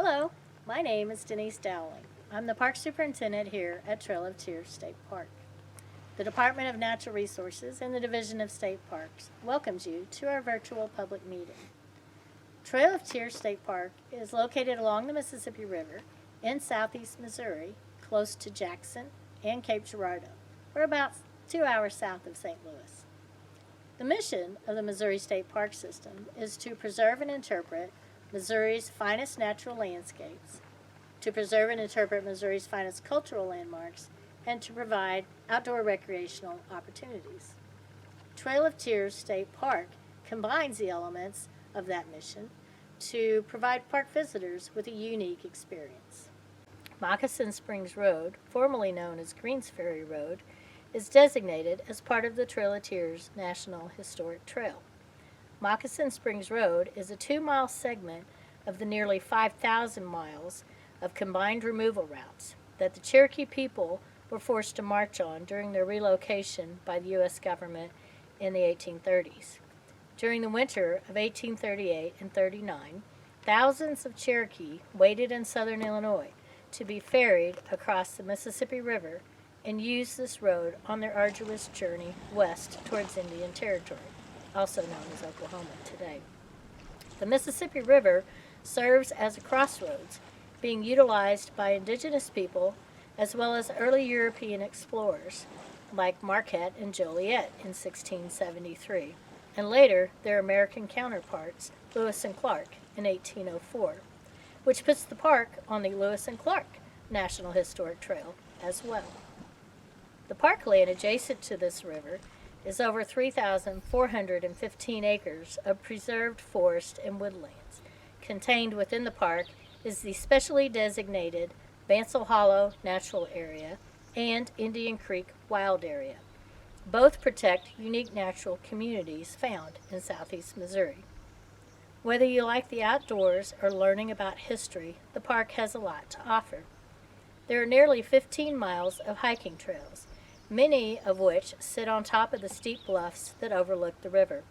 Hello, my name is Denise Dowling. I'm the Park Superintendent here at Trail of Tears State Park. The Department of Natural Resources and the Division of State Parks welcomes you to our virtual public meeting. Trail of Tears State Park is located along the Mississippi River in southeast Missouri, close to Jackson and Cape Girardeau. We're about 2 hours south of St. Louis. The mission of the Missouri State Park System is to preserve and interpret Missouri's finest natural landscapes, to preserve and interpret Missouri's finest cultural landmarks, and to provide outdoor recreational opportunities. Trail of Tears State Park combines the elements of that mission to provide park visitors with a unique experience. Moccasin Springs Road, formerly known as Greens Ferry Road, is designated as part of the Trail of Tears National Historic Trail. Moccasin Springs Road is a 2-mile segment of the nearly 5,000 miles of combined removal routes that the Cherokee people were forced to march on during their relocation by the U.S. government in the 1830s. During the winter of 1838 and 39, thousands of Cherokee waited in southern Illinois to be ferried across the Mississippi River and used this road on their arduous journey west towards Indian Territory, also known as Oklahoma today. The Mississippi River serves as a crossroads, being utilized by indigenous people as well as early European explorers like Marquette and Joliet in 1673, and later their American counterparts, Lewis and Clark, in 1804, which puts the park on the Lewis and Clark National Historic Trail as well. The parkland adjacent to this river is over 3,415 acres of preserved forest and woodlands. Contained within the park is the specially designated Bansal Hollow Natural Area and Indian Creek Wild Area. Both protect unique natural communities found in southeast Missouri. Whether you like the outdoors or learning about history, the park has a lot to offer. There are nearly 15 miles of hiking trails, many of which sit on top of the steep bluffs that overlook the river.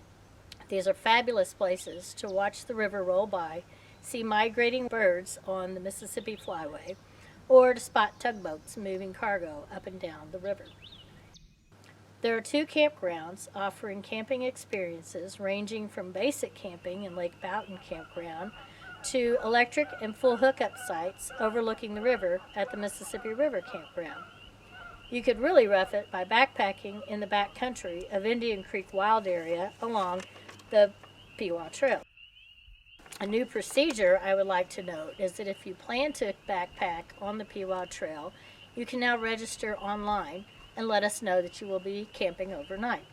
These are fabulous places to watch the river roll by, see migrating birds on the Mississippi Flyway, or to spot tugboats moving cargo up and down the river. There are 2 campgrounds offering camping experiences ranging from basic camping in Lake Boughton Campground to electric and full hookup sites overlooking the river at the Mississippi River Campground. You could really rough it by backpacking in the back country of Indian Creek Wild Area along the Pewa Trail. A new procedure I would like to note is that if you plan to backpack on the Pewa Trail, you can now register online and let us know that you will be camping overnight.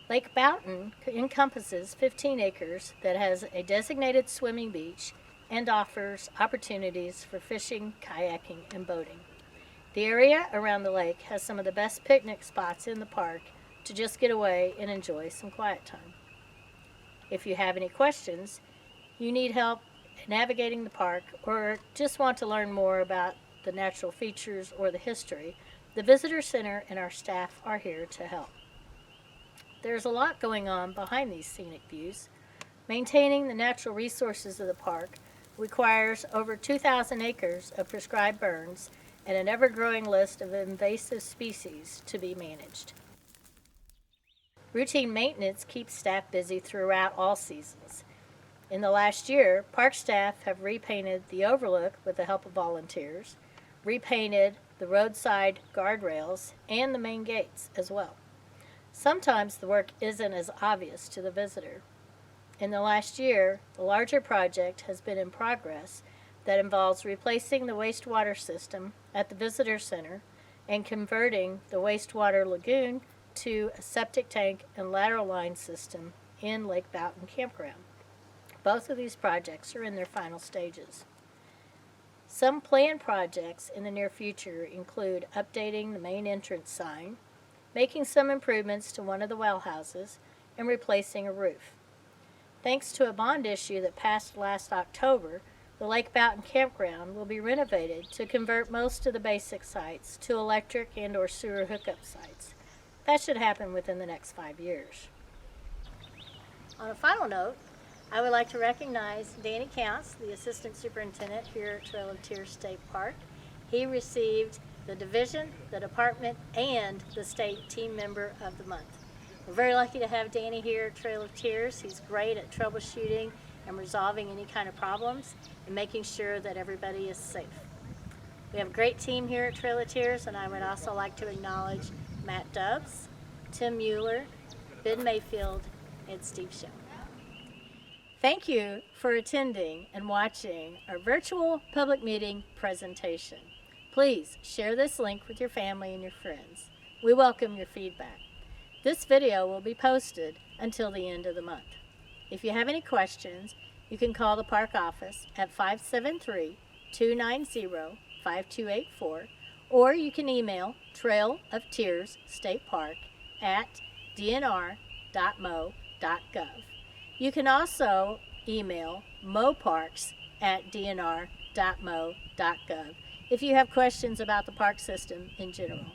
Lake Boughton encompasses 15 acres that has a designated swimming beach and offers opportunities for fishing, kayaking, and boating. The area around the lake has some of the best picnic spots in the park to just get away and enjoy some quiet time. If you have any questions, you need help navigating the park, or just want to learn more about the natural features or the history, the Visitor Center and our staff are here to help. There's a lot going on behind these scenic views. Maintaining the natural resources of the park requires over 2,000 acres of prescribed burns and an ever-growing list of invasive species to be managed. Routine maintenance keeps staff busy throughout all seasons. In the last year, park staff have repainted the overlook with the help of volunteers, repainted the roadside guardrails, and the main gates as well. Sometimes the work isn't as obvious to the visitor. In the last year, a larger project has been in progress that involves replacing the wastewater system at the Visitor Center and converting the wastewater lagoon to a septic tank and lateral line system in Lake Boughton Campground. Both of these projects are in their final stages. Some planned projects in the near future include updating the main entrance sign, making some improvements to one of the well houses, and replacing a roof. Thanks to a bond issue that passed last October, the Lake Boughton Campground will be renovated to convert most of the basic sites to electric and/or sewer hookup sites. That should happen within the next 5 years. On a final note, I would like to recognize Danny Counts, the Assistant Superintendent here at Trail of Tears State Park. He received the division, the department, and the state team member of the month. We're very lucky to have Danny here at Trail of Tears. He's great at troubleshooting and resolving any kind of problems and making sure that everybody is safe. We have a great team here at Trail of Tears, and I would also like to acknowledge Matt Dubs, Tim Mueller, Ben Mayfield, and Steve Shell. Thank you for attending and watching our virtual public meeting presentation. Please share this link with your family and your friends. We welcome your feedback. This video will be posted until the end of the month. If you have any questions, you can call the park office at 573-290-5284, or you can email Trail of Tears State Park at dnr.mo.gov. You can also email moparks@dnr.mo.gov if you have questions about the park system in general.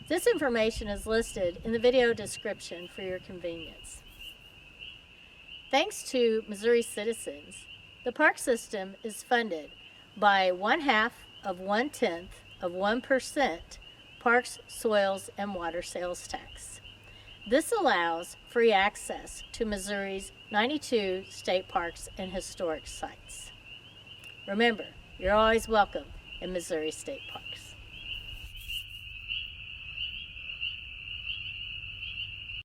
This information is listed in the video description for your convenience. Thanks to Missouri citizens, the park system is funded by 1/2% Parks, Soils, and Water Sales Tax. This allows free access to Missouri's 92 state parks and historic sites. Remember, you're always welcome in Missouri state parks.